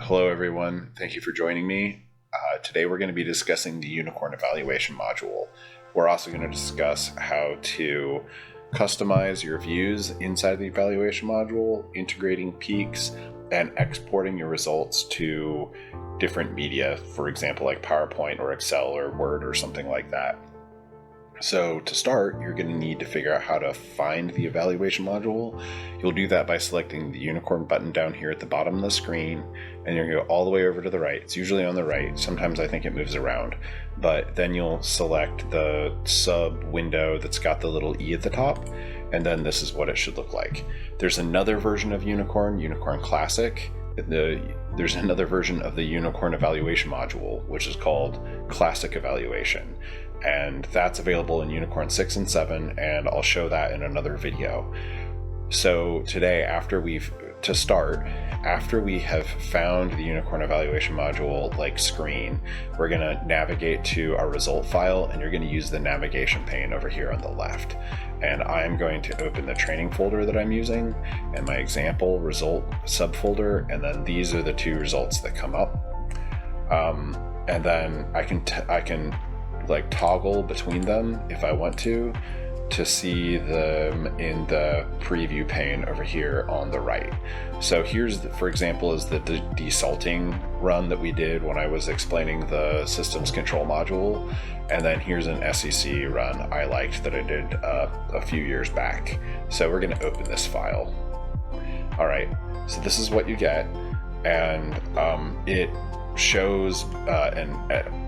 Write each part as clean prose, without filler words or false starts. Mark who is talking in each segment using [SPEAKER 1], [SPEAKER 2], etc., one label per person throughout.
[SPEAKER 1] Hello everyone, thank you for joining me. Today we're going to be discussing the Unicorn Evaluation module. We're also going to discuss how to customize your views inside the evaluation module, integrating peaks, and exporting your results to different media, for example like PowerPoint or Excel or Word or something like that. So to start, you're going to need to figure out how to find the evaluation module. You'll do that by selecting the unicorn button down here at the bottom of the screen, and you're going to go all the way over to the right. It's usually on the right. Sometimes I think it moves around, but then you'll select the sub window that's got the little E at the top, and then this is what it should look like. There's another version of Unicorn Classic. There's another version of the Unicorn Evaluation module, which is called Classic Evaluation. And that's available in Unicorn 6 and 7, and I'll show that in another video. So today, after we have found the Unicorn Evaluation module screen, we're going to navigate to our result file, and you're going to use the navigation pane over here on the left. And I'm going to open the training folder that I'm using and my example result subfolder, and then these are the two results that come up. And then I can toggle between them if I want to see them in the preview pane over here on the right. So here's, for example, is the desalting run that we did when I was explaining the systems control module. And then here's an SEC run I liked that I did a few years back. So we're going to open this file. All right, so this is what you get. And it shows a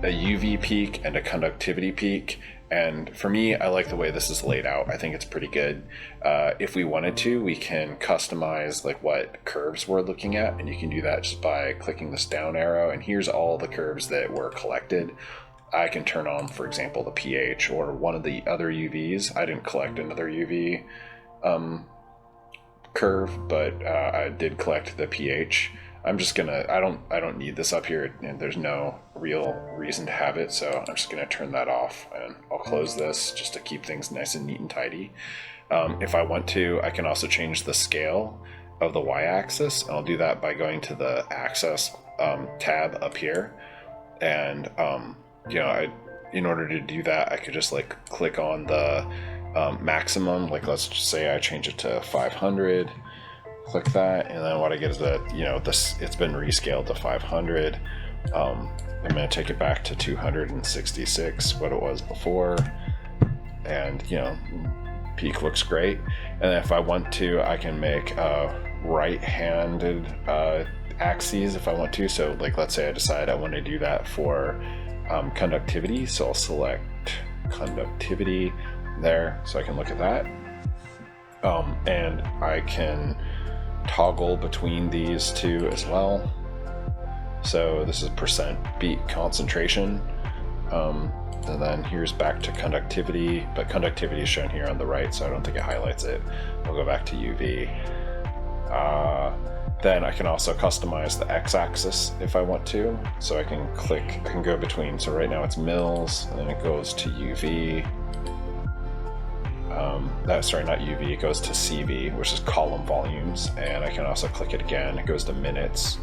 [SPEAKER 1] UV peak and a conductivity peak, and for me, I like the way this is laid out. I think it's pretty good. If we wanted to, we can customize what curves we're looking at, and you can do that just by clicking this down arrow, and here's all the curves that were collected. I can turn on, for example, the pH or one of the other UVs. I didn't collect another UV curve, but I did collect the pH. I'm just gonna, I don't need this up here, and there's no real reason to have it, so I'm just gonna turn that off, and I'll close this just to keep things nice and neat and tidy. If I want to, I can also change the scale of the y-axis, and I'll do that by going to the Access tab up here, and in order to do that, I could just click on the maximum, let's just say I change it to 500. Click that, and then what I get is that it's been rescaled to 500. I'm going to take it back to 266, what it was before, and peak looks great. And if I want to, I can make right-handed axes if I want to. So let's say I decide I want to do that for conductivity, so I'll select conductivity there, so I can look at that, and I can toggle between these two as well. So this is percent beat concentration, and then here's back to conductivity, but conductivity is shown here on the right, so I don't think it highlights it. I'll go back to UV. Then I can also customize the x-axis if I want to, so I can go between, so right now it's mils, and then it goes to UV. Sorry, not UV, it goes to CV, which is column volumes, and I can also click it again, it goes to minutes.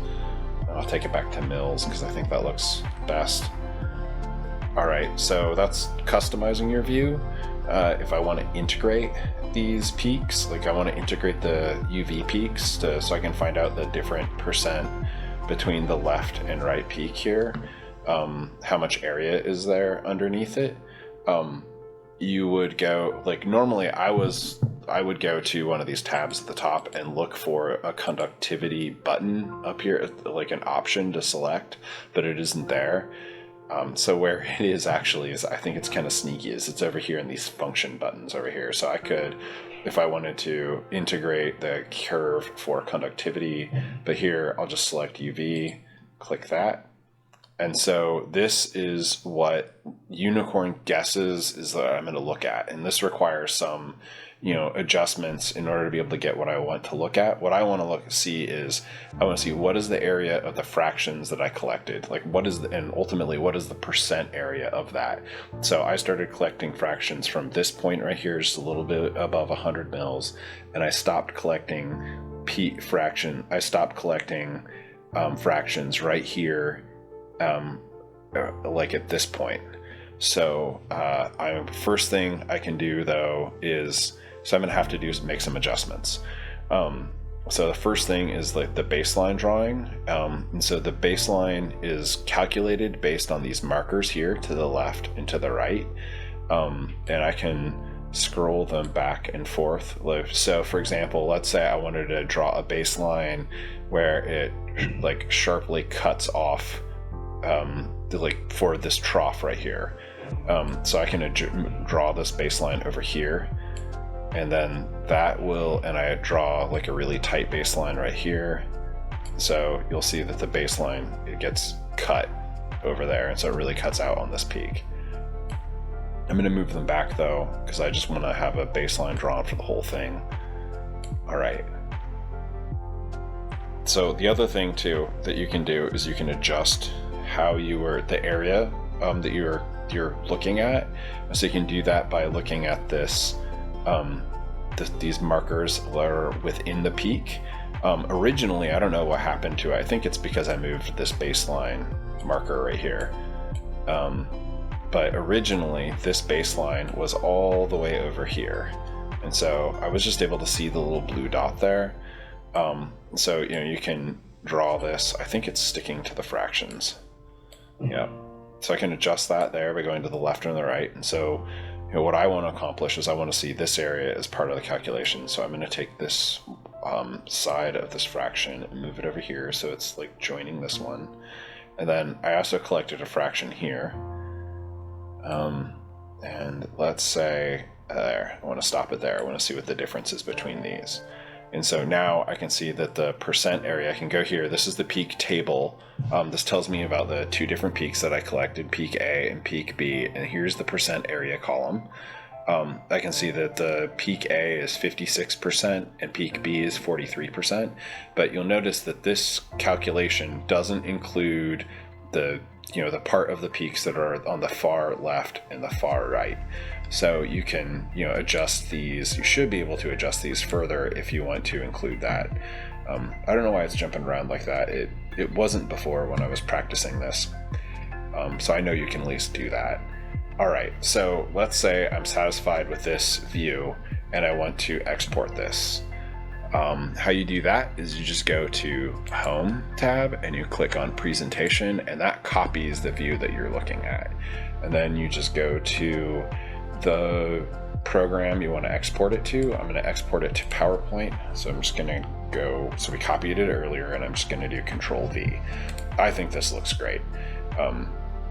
[SPEAKER 1] I'll take it back to mils because I think that looks best. Alright, so that's customizing your view. If I want to integrate these peaks, I want to integrate the UV peaks so I can find out the different percent between the left and right peak here, how much area is there underneath it. You would go, normally I would go to one of these tabs at the top and look for a conductivity button up here, an option to select, but it isn't there. So where it is actually is, I think it's kind of sneaky, is it's over here in these function buttons over here. So I could, if I wanted to integrate the curve for conductivity, but here I'll just select UV, click that. And so this is what Unicorn guesses is that I'm going to look at. And this requires some, adjustments in order to be able to get what I want to look at. What I want to see is, I want to see what is the area of the fractions that I collected. And ultimately, what is the percent area of that? So I started collecting fractions from this point right here, just a little bit above 100 mils. And I stopped collecting I stopped collecting fractions right here, like at this point. So first thing I can do though is, so I'm gonna have to make some adjustments. So the first thing is like the baseline drawing. And so the baseline is calculated based on these markers here to the left and to the right. And I can scroll them back and forth. So for example, let's say I wanted to draw a baseline where it like sharply cuts off like for this trough right here. So I can draw this baseline over here, and then that will, and I draw like a really tight baseline right here. So you'll see that the baseline, it gets cut over there, and so it really cuts out on this peak. I'm going to move them back though, because I just want to have a baseline drawn for the whole thing. All right. So the other thing too that you can do is you can adjust how the area that you're looking at. So you can do that by looking at this, these markers that are within the peak. Originally, I don't know what happened to it. I think it's because I moved this baseline marker right here. But originally this baseline was all the way over here. And so I was just able to see the little blue dot there. So, you can draw this. I think it's sticking to the fractions. Yeah. So I can adjust that there by going to the left and the right. And so, what I want to accomplish is I want to see this area as part of the calculation. So I'm going to take this side of this fraction and move it over here. So it's like joining this one. And then I also collected a fraction here. And let's say there, I want to stop it there. I want to see what the difference is between these. And so now I can see that the percent area, I can go here. This is the peak table. This tells me about the two different peaks that I collected, peak A and peak B. And here's the percent area column. I can see that the peak A is 56% and peak B is 43%. But you'll notice that this calculation doesn't include the part of the peaks that are on the far left and the far right. So you can, adjust these. You should be able to adjust these further if you want to include that. I don't know why it's jumping around like that. It wasn't before when I was practicing this. So I know you can at least do that. All right, so let's say I'm satisfied with this view and I want to export this. How you do that is you just go to Home tab and you click on Presentation, and that copies the view that you're looking at. And then you just go to the program you want to export it to. I'm going to export it to PowerPoint. So I'm just going to go, so we copied it earlier, and I'm just going to do Control V. I think this looks great.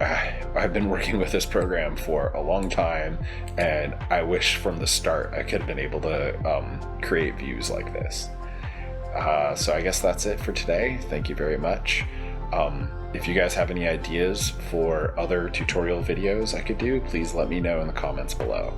[SPEAKER 1] I've been working with this program for a long time, and I wish from the start I could have been able to create views like this. So I guess that's it for today. Thank you very much. If you guys have any ideas for other tutorial videos I could do, please let me know in the comments below.